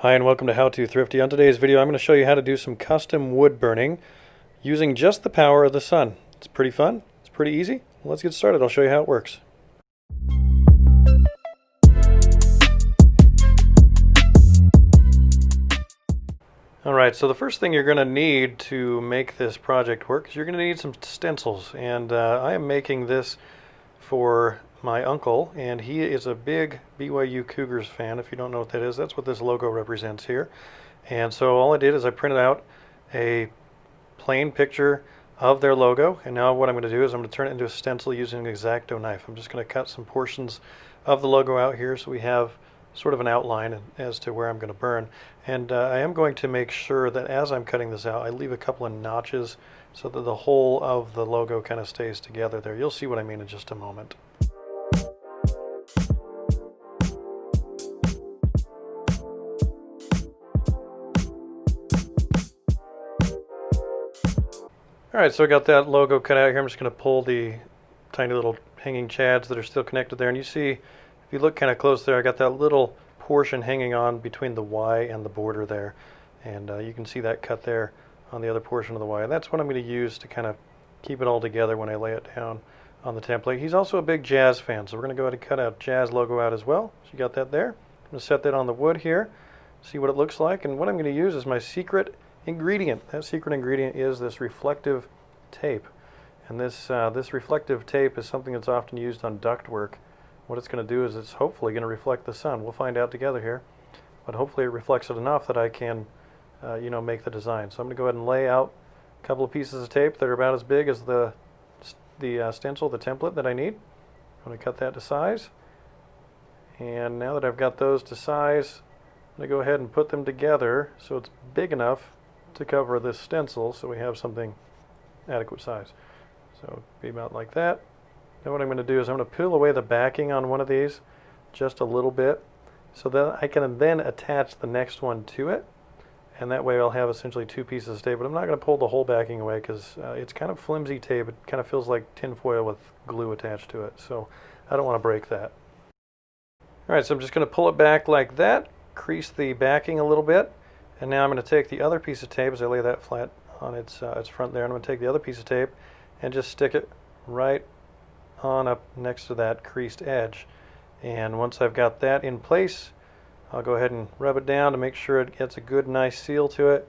Hi and welcome to How To Thrifty. On today's video I'm going to show you how to do some custom wood burning using just the power of the sun. It's pretty fun, it's pretty easy. Let's get started. I'll show you how it works. Alright, so the first thing you're going to need to make this project work is you're going to need some stencils, and I am making this for my uncle, and he is a big BYU Cougars fan. If you don't know what that is, that's what this logo represents here. And so all I did is I printed out a plain picture of their logo, and now what I'm going to do is I'm going to turn it into a stencil using an X-Acto knife. I'm just going to cut some portions of the logo out here so we have sort of an outline as to where I'm going to burn. And I am going to make sure that as I'm cutting this out, I leave a couple of notches so that the whole of the logo kind of stays together there. You'll see what I mean in just a moment. Alright, so I got that logo cut out here. I'm just going to pull the tiny little hanging chads that are still connected there. And you see, if you look kind of close there, I got that little portion hanging on between the Y and the border there. And you can see that cut there on the other portion of the Y. And that's what I'm going to use to kind of keep it all together when I lay it down on the template. He's also a big jazz fan, so we're going to go ahead and cut out jazz logo out as well. So you got that there. I'm going to set that on the wood here, see what it looks like. And what I'm going to use is my secret ingredient. That secret ingredient is this reflective tape, and this reflective tape is something that's often used on ductwork. What it's going to do is it's hopefully going to reflect the sun. We'll find out together here, but hopefully it reflects it enough that I can make the design. So I'm going to go ahead and lay out a couple of pieces of tape that are about as big as the stencil, the template that I need. I'm going to cut that to size, and now that I've got those to size, I'm going to go ahead and put them together so it's big enough to cover this stencil so we have something adequate size. So be about like that. Now what I'm going to do is I'm going to peel away the backing on one of these just a little bit so that I can then attach the next one to it, and that way I'll have essentially two pieces of tape. But I'm not going to pull the whole backing away because it's kind of flimsy tape. It kind of feels like tin foil with glue attached to it, so I don't want to break that. Alright, so I'm just going to pull it back like that, crease the backing a little bit. And now I'm going to take the other piece of tape as I lay that flat on its front there. And I'm going to take the other piece of tape and just stick it right on up next to that creased edge. And once I've got that in place, I'll go ahead and rub it down to make sure it gets a good nice seal to it.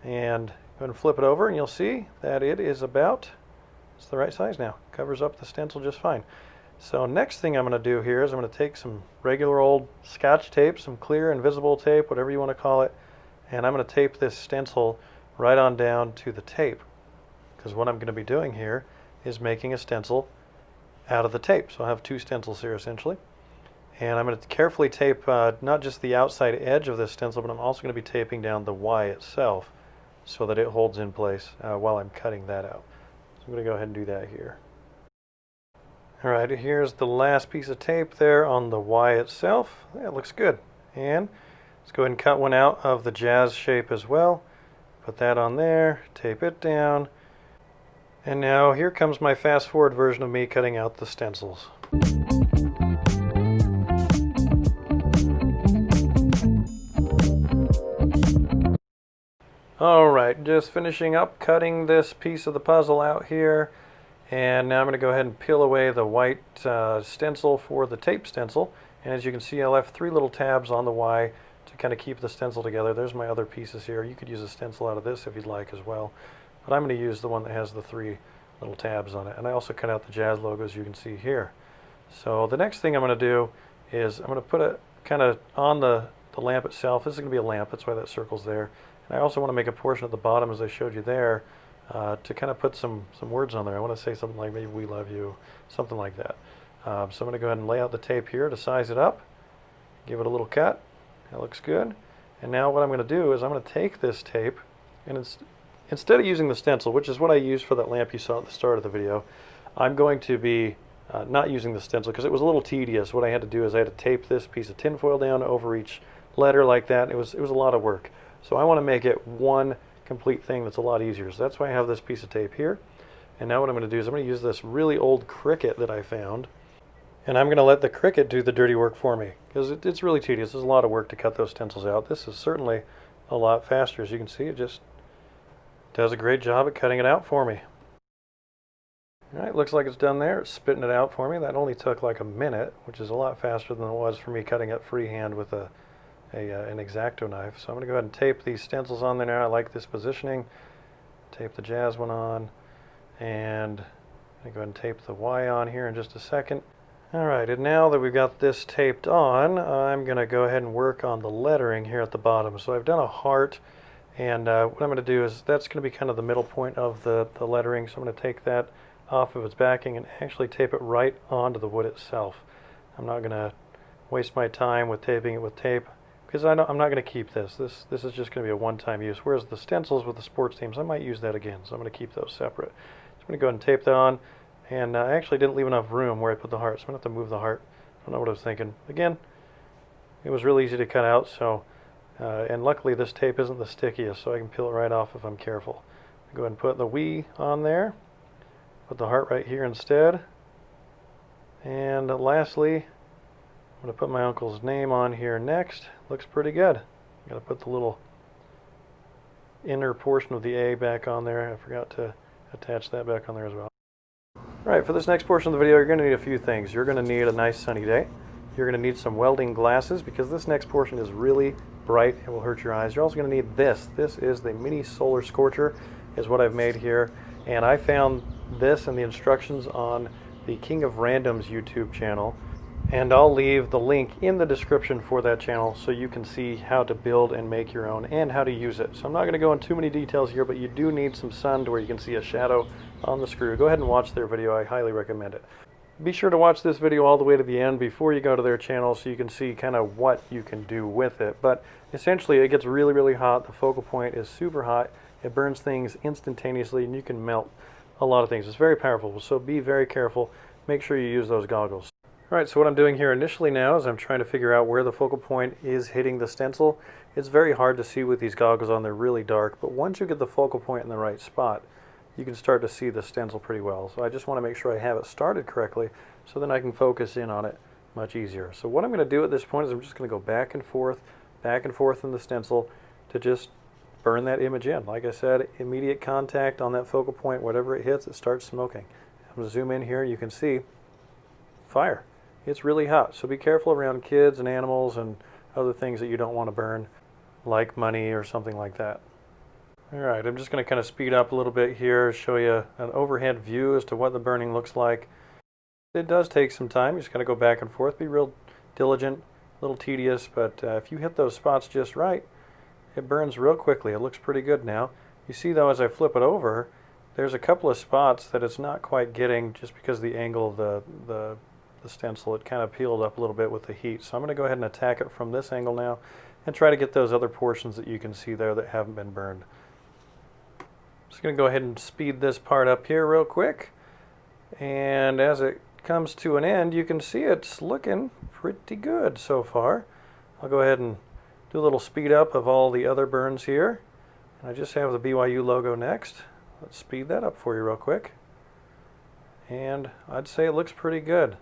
And go ahead and flip it over and you'll see that it's the right size now. Covers up the stencil just fine. So next thing I'm going to do here is I'm going to take some regular old Scotch tape, some clear invisible tape, whatever you want to call it, and I'm going to tape this stencil right on down to the tape, because what I'm going to be doing here is making a stencil out of the tape. So I have two stencils here essentially, and I'm going to carefully tape not just the outside edge of this stencil, but I'm also going to be taping down the Y itself so that it holds in place while I'm cutting that out. So I'm going to go ahead and do that here. Alright, here's the last piece of tape there on the Y itself. Yeah, it looks good. And let's go ahead and cut one out of the jazz shape as well. Put that on there, tape it down. And now here comes my fast forward version of me cutting out the stencils. Alright, just finishing up cutting this piece of the puzzle out here. And now I'm going to go ahead and peel away the white stencil for the tape stencil. And as you can see, I left three little tabs on the Y to kind of keep the stencil together. There's my other pieces here. You could use a stencil out of this if you'd like as well. But I'm going to use the one that has the three little tabs on it. And I also cut out the jazz logo, as you can see here. So the next thing I'm going to do is I'm going to put it kind of on the lamp itself. This is going to be a lamp, that's why that circle's there. And I also want to make a portion at the bottom, as I showed you there, to kind of put some words on there. I want to say something like maybe "we love you," something like that. So I'm going to go ahead and lay out the tape here to size it up, give it a little cut. That looks good. And now what I'm going to do is I'm going to take this tape, and instead of using the stencil, which is what I used for that lamp you saw at the start of the video, I'm going to be not using the stencil because it was a little tedious. What I had to do is I had to tape this piece of tin foil down over each letter like that. It was a lot of work. So I want to make it one complete thing that's a lot easier. So that's why I have this piece of tape here. And now what I'm going to do is I'm going to use this really old Cricut that I found. And I'm going to let the Cricut do the dirty work for me, because it's really tedious. There's a lot of work to cut those stencils out. This is certainly a lot faster. As you can see, it just does a great job at cutting it out for me. All right, looks like it's done there. It's spitting it out for me. That only took like a minute, which is a lot faster than it was for me cutting it freehand with an X-Acto knife. So I'm going to go ahead and tape these stencils on there now. I like this positioning. Tape the jazz one on, and I'm going to go ahead and tape the Y on here in just a second. All right, and now that we've got this taped on, I'm going to go ahead and work on the lettering here at the bottom. So I've done a heart, and what I'm going to do is that's going to be kind of the middle point of the lettering. So I'm going to take that off of its backing and actually tape it right onto the wood itself. I'm not going to waste my time with taping it with tape, because I'm not going to keep this. This is just going to be a one-time use, whereas the stencils with the sports teams, I might use that again, so I'm going to keep those separate. So I'm going to go ahead and tape that on, and I actually didn't leave enough room where I put the heart, so I'm going to have to move the heart. I don't know what I was thinking. Again, it was really easy to cut out, so and luckily this tape isn't the stickiest, so I can peel it right off if I'm careful. Go ahead and put the "we" on there. Put the heart right here instead. And lastly, I'm going to put my uncle's name on here next. Looks pretty good. Got to put the little inner portion of the A back on there. I forgot to attach that back on there as well. Alright, for this next portion of the video, you're going to need a few things. You're going to need a nice sunny day. You're going to need some welding glasses, because this next portion is really bright and will hurt your eyes. You're also going to need this. This is the mini solar scorcher, is what I've made here. And I found this and the instructions on the King of Randoms YouTube channel, and I'll leave the link in the description for that channel so you can see how to build and make your own and how to use it. So I'm not going to go into too many details here, but you do need some sun to where you can see a shadow on the screw. Go ahead and watch their video. I highly recommend it. Be sure to watch this video all the way to the end before you go to their channel so you can see kind of what you can do with it. But essentially it gets really, really hot. The focal point is super hot. It burns things instantaneously, and you can melt a lot of things. It's very powerful, so be very careful. Make sure you use those goggles. Alright, so what I'm doing here initially now is I'm trying to figure out where the focal point is hitting the stencil. It's very hard to see with these goggles on. They're really dark, but once you get the focal point in the right spot, you can start to see the stencil pretty well. So I just want to make sure I have it started correctly, so then I can focus in on it much easier. So what I'm going to do at this point is I'm just going to go back and forth in the stencil to just burn that image in. Like I said, immediate contact on that focal point, whatever it hits, it starts smoking. I'm going to zoom in here, you can see fire. It's really hot, so be careful around kids and animals and other things that you don't want to burn, like money or something like that. Alright, I'm just going to kind of speed up a little bit here, show you an overhead view as to what the burning looks like. It does take some time. You just got to go back and forth, be real diligent, a little tedious, but if you hit those spots just right, it burns real quickly. It looks pretty good now. You see though, as I flip it over, there's a couple of spots that it's not quite getting just because of the angle of the stencil. It kind of peeled up a little bit with the heat. So I'm going to go ahead and attack it from this angle now and try to get those other portions that you can see there that haven't been burned. Just going to go ahead and speed this part up here real quick. And as it comes to an end, you can see it's looking pretty good so far. I'll go ahead and do a little speed up of all the other burns here. And I just have the BYU logo next. Let's speed that up for you real quick. And I'd say it looks pretty good.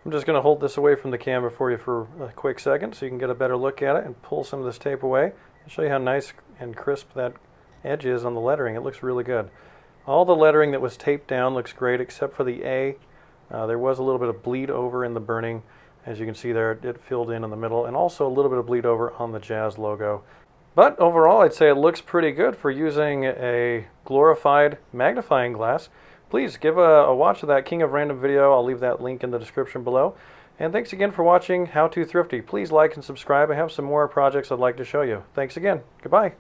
I'm just going to hold this away from the camera for you for a quick second so you can get a better look at it and pull some of this tape away and show you how nice and crisp that edge is on the lettering. It looks really good. All the lettering that was taped down looks great except for the A. There was a little bit of bleed over in the burning. As you can see there, it filled in the middle, and also a little bit of bleed over on the Jazz logo. But overall, I'd say it looks pretty good for using a glorified magnifying glass. Please give a watch of that King of Random video. I'll leave that link in the description below. And thanks again for watching How to Thrifty. Please like and subscribe. I have some more projects I'd like to show you. Thanks again. Goodbye.